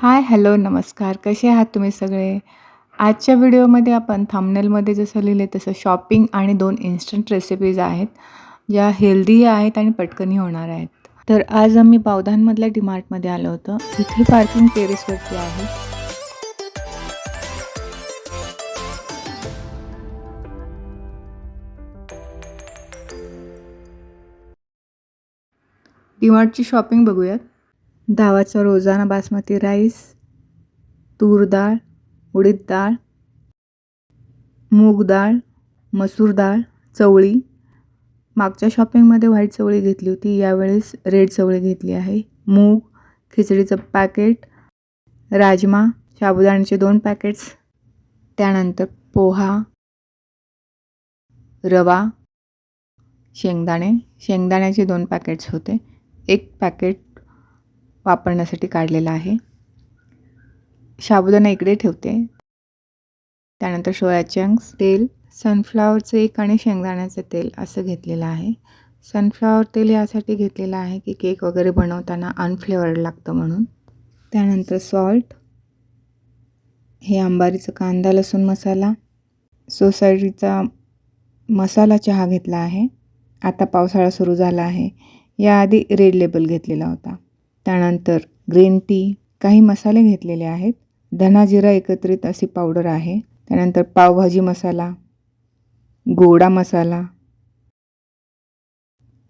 हाय, hello, नमस्कार. कसे आहात तुम्ही सगळे? आजच्या व्हिडिओमध्ये आपण थंबनेलमध्ये जसं लिहिलं तसं शॉपिंग आणि 2 इन्स्टंट रेसिपीज आहेत, ज्या हेल्दीही आहेत आणि पटकनही होणार आहेत. तर आज आम्ही पावधानमधल्या डीमार्टमध्ये आलो होतो. इथे पार्किंग टेरेसवरती आहे. डीमार्टची शॉपिंग बघूयात. दावाचा रोजाना बासमती राईस, तूर डाळ, उडीद डाळ, मूग डाळ, मसूर डाळ, चवळी. मागच्या शॉपिंगमध्ये व्हाईट चवळी घेतली होती, यावेळेस रेड चवळी घेतली आहे. मूग, खिचडीचं पॅकेट, राजमा, साबुदाण्याचे 2 पॅकेट्स, त्यानंतर पोहा, रवा, शेंगदाण्याचे 2 पॅकेट्स होते. 1 पॅकेट वापरण्यासाठी काढलेलं आहे. साबुदाणा इकडे ठेवते. त्यानंतर सोया चंक्स, तेल, सनफ्लॉवरचं 1 आणि शेंगदाण्याचं तेल असं घेतलेलं आहे. सनफ्लॉवर तेल यासाठी घेतलेलं आहे की केक वगैरे बनवताना अनफ्लेवर्ड लागतं म्हणून. त्यानंतर सॉल्ट, हे अंबारीचा कांदा लसूण मसाला, सोसायटीचा मसाला चहा घेतला आहे. आता पावसाळा सुरू झाला आहे. याआधी रेड लेबल घेतलेला होता. त्यानंतर ग्रीन टी, काही मसाले घेतलेले आहेत. धना जिरा एकत्रित अशी पावडर आहे. त्यानंतर पावभाजी मसाला, गोडा मसाला,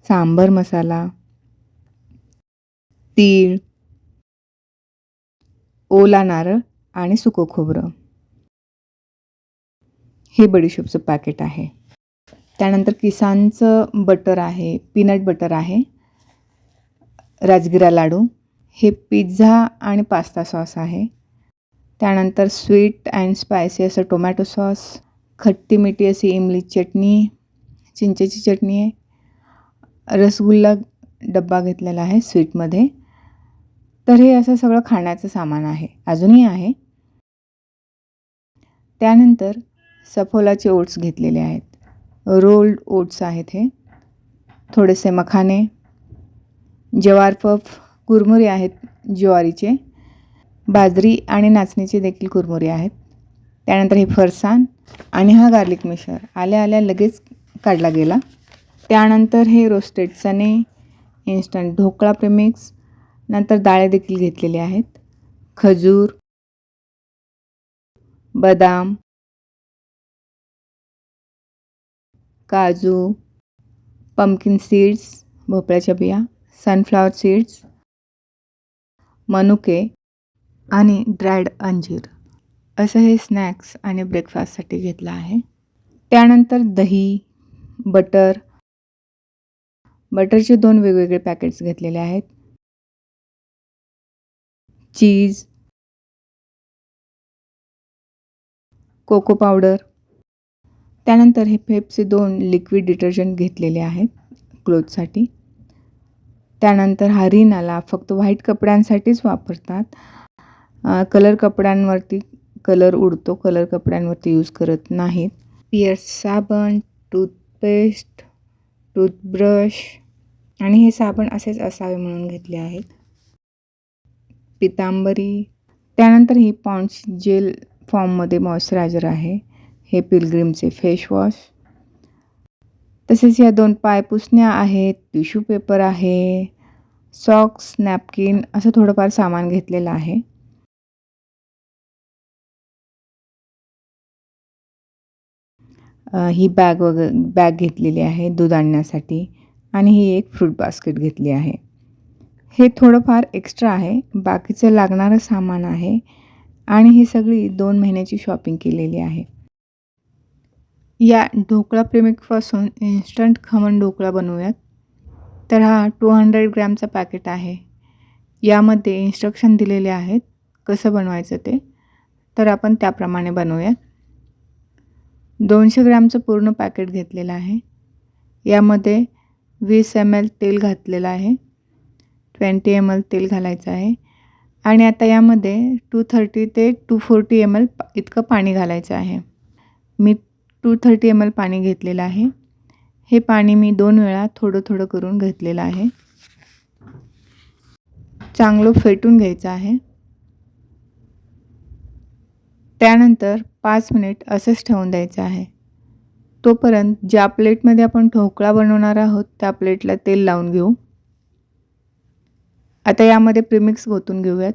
सांबर मसाला, तीळ, ओला नारळ आणि सुकं खोबरं. हे बडीशोपचं पॅकेट आहे. त्यानंतर किसानचं बटर आहे, पीनट बटर आहे. राजगिरा लाडू, हे पिझ्झा आणि पास्ता सॉस आहे. त्यानंतर स्वीट अँड स्पायसी असं टोमॅटो सॉस, खट्टी मिठी अशी इमली चटणी, चिंचेची चटणी आहे. रसगुल्ला डब्बा घेतलेला आहे स्वीटमध्ये. तर हे असं सगळं खाण्याचं सामान आहे, अजूनही आहे. त्यानंतर सफोलाचे ओट्स घेतलेले आहेत. रोल्ड ओट्स आहेत हे. थोडेसे मखाने, जवार पफ, कुरमुरे आहेत ज्वारीचे, बाजरी आणि नाचणीचे देखील कुरमुरे आहेत. त्यानंतर हे फरसाण आणि हा गार्लिक मिक्सर आल्या आल्या लगेच काढला गेला. त्यानंतर हे रोस्टेड चणे, इन्स्टंट ढोकळा प्रेमिक्स, नंतर डाळे देखील घेतलेले आहेत. खजूर, बदाम, काजू, पंपकिन सीड्स, भोपळ्याच्या बिया, सनफ्लॉवर सीड्स, मनुके आणि ड्रायड अंजीर असं हे स्नॅक्स आणि ब्रेकफास्टसाठी घेतलं आहे. त्यानंतर दही, बटरचे 2 वेगवेगळे पॅकेट्स घेतलेले आहेत. चीज, कोको पावडर. त्यानंतर हे फेपचे 2 लिक्विड डिटर्जंट घेतलेले आहेत क्लोथसाठी. त्यानंतर हा रिन आला, फक्त व्हाईट कपड्यांसाठीच वापरतात. कलर कपड्यांवरती कलर उडतो, कलर कपड्यांवरती यूज करत नाहीत. पिअर्स साबण, टूथपेस्ट, टूथब्रश आणि हे साबण असेच असावे म्हणून घेतले आहेत. पितांबरी. त्यानंतर ही पॉन्ड्स जेल फॉर्ममध्ये मॉइश्चरायझर आहे. हे पिलग्रिमचे फेस वॉश. तसेच या 2 पायपुसण्या आहेत, टिश्यू पेपर आहे, सॉक्स, नॅपकिन असं थोडंफार सामान घेतलेलं आहे. ही बॅग घेतलेली आहे दूध आणण्यासाठी आणि ही एक फ्रूट बास्केट घेतली आहे. हे थोडंफार एक्स्ट्रा आहे, बाकीचं लागणारं सामान आहे आणि ही सगळी 2 महिन्याची शॉपिंग केलेली आहे. या ढोकळा प्रेमिकपासून इन्स्टंट खमण ढोकळा बनवूयात. तर हा 200 ग्रॅमचा पॅकेट आहे. यामध्ये इन्स्ट्रक्शन दिलेले आहेत कसं बनवायचं ते, तर आपण त्याप्रमाणे बनवूयात. 200 ग्रॅमचं पूर्ण पॅकेट घेतलेलं आहे. यामध्ये 20 ml तेल घातलेलं आहे, 20 ml तेल घालायचं आहे आणि आता यामध्ये 230 ते 240 ml इतकं पाणी घालायचं आहे. मी 230 ml पाणी घेतलेलं आहे. हे पाणी मी 2 वेळा थोडं थोडं करून घेतलेलं आहे. चांगलं फेटून घ्यायचं आहे. त्यानंतर 5 मिनिट असंच ठेवून द्यायचं आहे. तोपर्यंत ज्या प्लेटमध्ये आपण ढोकळा बनवणार आहोत त्या प्लेटला तेल लावून घेऊ. आता यामध्ये प्रीमिक्स ओतून घेऊयात.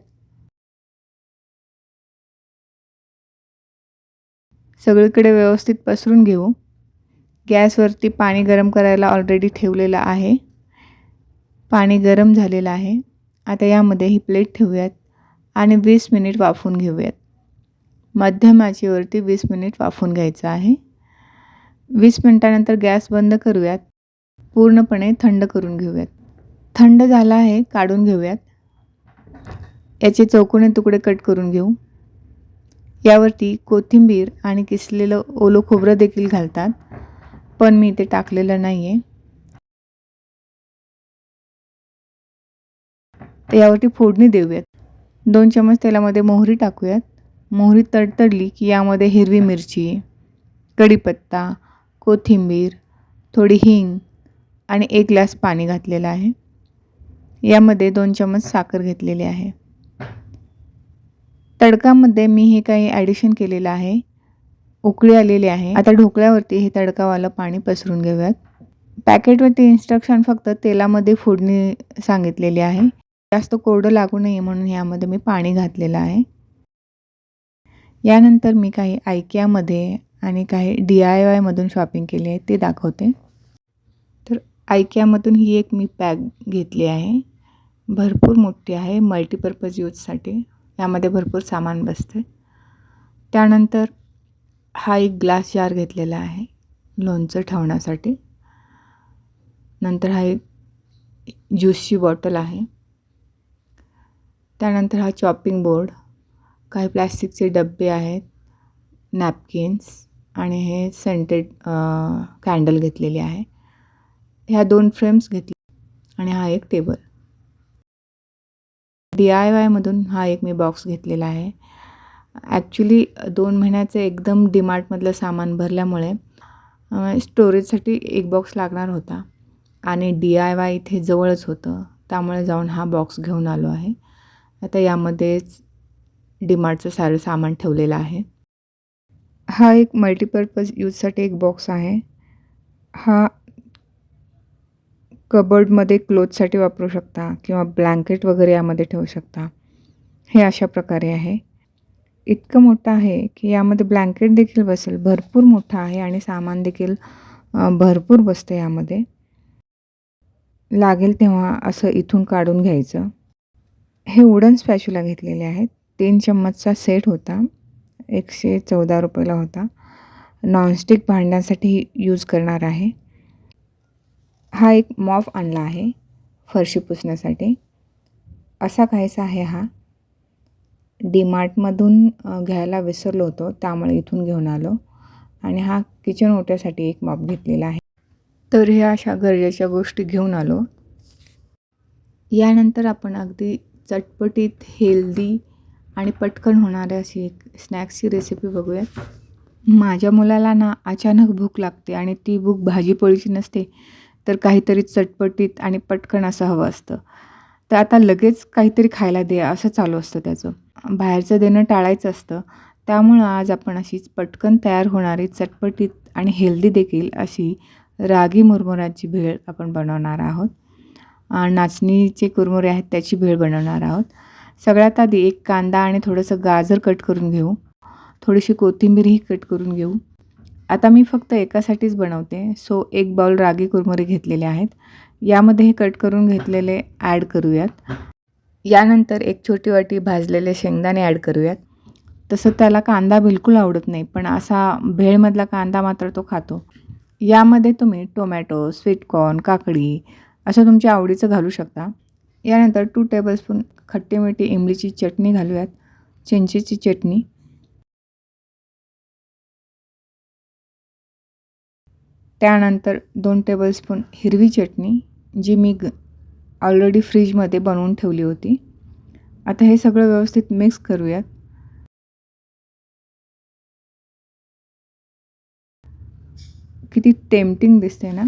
सगळीकडे व्यवस्थित पसरून घेऊ. गॅसवरती पाणी गरम करायला ऑलरेडी ठेवलेलं आहे. पाणी गरम झालेलं आहे. आता यामध्ये ही प्लेट ठेवूयात आणि 20 मिनिट वाफवून घेऊयात. मध्यम आचेवरती 20 मिनिट वाफवून घ्यायचं आहे. 20 मिनिटानंतर गॅस बंद करूयात. पूर्णपणे थंड करून घेऊयात. थंड झाला आहे, काढून घेऊयात. याचे चौकोनी तुकडे कट करून घेऊ. यावरती कोथिंबीर आणि किसलेलं ओलं खोबरं देखील घालतात, पण मी ते टाकलेलं नाही आहे. तर यावरती फोडणी देऊयात. 2 चमच तेलामध्ये मोहरी टाकूयात. मोहरी तडतडली की यामध्ये हिरवी मिरची, कढीपत्ता, कोथिंबीर, थोडी हिंग आणि 1 ग्लास पाणी घातलेलं आहे. यामध्ये 2 चमच साखर घेतलेली आहे. तडकामध्ये मी हे काही ॲडिशन केलेलं आहे. उकळी आलेली आहे. आता ढोकळ्यावरती हे तडकावालं पाणी पसरून घेऊयात. पॅकेटवरती इन्स्ट्रक्शन फक्त तेलामध्ये फोडणी सांगितलेली आहे. जास्त कोरडं लागू नये म्हणून यामध्ये मी पाणी घातलेलं आहे. यानंतर मी काही IKEAमध्ये आणि काही DIYमधून शॉपिंग केली आहे ते दाखवते. तर IKEAमधून ही एक मी पॅक घेतली आहे. भरपूर मोठी आहे, मल्टीपर्पज यूजसाठी. यामध्ये भरपूर सामान बसते. त्यानंतर हा एक ग्लास जार घेतलेला आहे लोणचं ठेवण्यासाठी. नंतर हा एक ज्यूसची बॉटल आहे. त्यानंतर हा चॉपिंग बोर्ड, काही प्लॅस्टिकचे डबे आहेत, नॅपकिन्स आणि हे सेंटेड कॅन्डल घेतलेली आहे. ह्या 2 फ्रेम्स घेतले आणि हा एक टेबल. DIYमधून हा एक मी बॉक्स घेतलेला आहे. ॲक्च्युली 2 महिन्याचं एकदम DMartमधलं सामान भरल्यामुळे स्टोरेजसाठी एक बॉक्स लागणार होता आणि DIY इथे जवळच होतं, त्यामुळे जाऊन हा बॉक्स घेऊन आलो आहे. आता यामध्येच DMartचं सारं सामान ठेवलेलं आहे. हा एक मल्टीपर्पज यूजसाठी एक बॉक्स आहे. हा कबर्डमध्ये क्लोथसाठी वापरू शकता किंवा ब्लँकेट वगैरे यामध्ये ठेवू शकता. हे अशा प्रकारे आहे. इतकं मोठं आहे की यामध्ये ब्लँकेट देखील बसेल. भरपूर मोठं आहे आणि सामान देखील भरपूर बसतं यामध्ये. लागेल तेव्हा असं इथून काढून घ्यायचं. हे वुडन स्पॅच्युला घेतलेले आहेत. 3 चम्मचचा सेट होता. ₹114 होता. नॉनस्टिक भांड्यांसाठी यूज करणार आहे. हा एक मॉप आणला आहे फरशी पुसण्यासाठी. असा काहीसा आहे हा. DMartमधून घ्यायला विसरलो होतो, त्यामुळे इथून घेऊन आलो. आणि हा किचन ओट्यासाठी एक मॉप घेतलेला आहे. तर ह्या अशा गरजेच्या गोष्टी घेऊन आलो. यानंतर आपण अगदी चटपटीत, हेल्दी आणि पटकन होणारी अशी एक स्नॅक्सची रेसिपी बघूयात. माझ्या मुलाला ना अचानक भूक लागते आणि ती भूक भाजीपोळीची नसते, तर काहीतरी चटपटीत आणि पटकन असं हवं असतं. तर आता लगेच काहीतरी खायला दे असं चालू असतं त्याचं. बाहेरचं देणं टाळायचं असतं. त्यामुळं आज आपण अशीच पटकन तयार होणारी चटपटीत आणि हेल्दी देखील अशी रागी मुरमुऱ्याची भेळ आपण बनवणार आहोत. नाचणीचे कुरमुरे आहेत त्याची भेळ बनवणार आहोत. सगळ्यात आधी एक कांदा आणि थोडंसं गाजर कट करून घेऊ. थोडीशी कोथिंबीरही कट करून घेऊ. आता मी फक्त एकासाठीच बनवते, सो 1 बाउल रागी कुरमुरे घेतलेले आहेत. यामध्ये हे कट करून घेतलेले ॲड करूयात. यानंतर एक छोटी वाटी भाजलेले शेंगदाणे ॲड करूयात. तसं त्याला कांदा बिलकुल आवडत नाही, पण असा भेळमधला कांदा मात्र तो खातो. यामध्ये तुम्ही टोमॅटो, स्वीटकॉर्न, काकडी असं तुमच्या आवडीचं घालू शकता. यानंतर 2 टेबलस्पून खट्टी-मिठी इमलीची चटणी घालूयात, चिंचेची चटणी. त्यानंतर 2 टेबलस्पून हिरवी चटणी, जी मी ऑलरेडी फ्रीजमध्ये बनवून ठेवली होती. आता हे सगळं व्यवस्थित मिक्स करूयात. किती टेम्प्टिंग दिसते ना?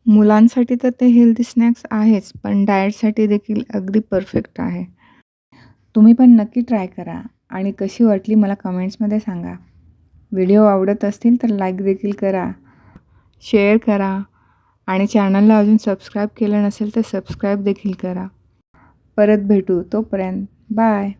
मुलांसाठी तर ते हेल्दी स्नॅक्स आहेच, पण डाएटसाठी देखील अगदी परफेक्ट आहे. तुम्ही पण नक्की ट्राय करा आणि कशी वाटली मला कमेंट्समध्ये सांगा. व्हिडिओ आवडत असतील तर लाईक देखील करा, शेअर करा आणि चॅनलला अजून सबस्क्राईब केलं नसेल तर सबस्क्राईब देखील करा. परत भेटू, तोपर्यंत बाय.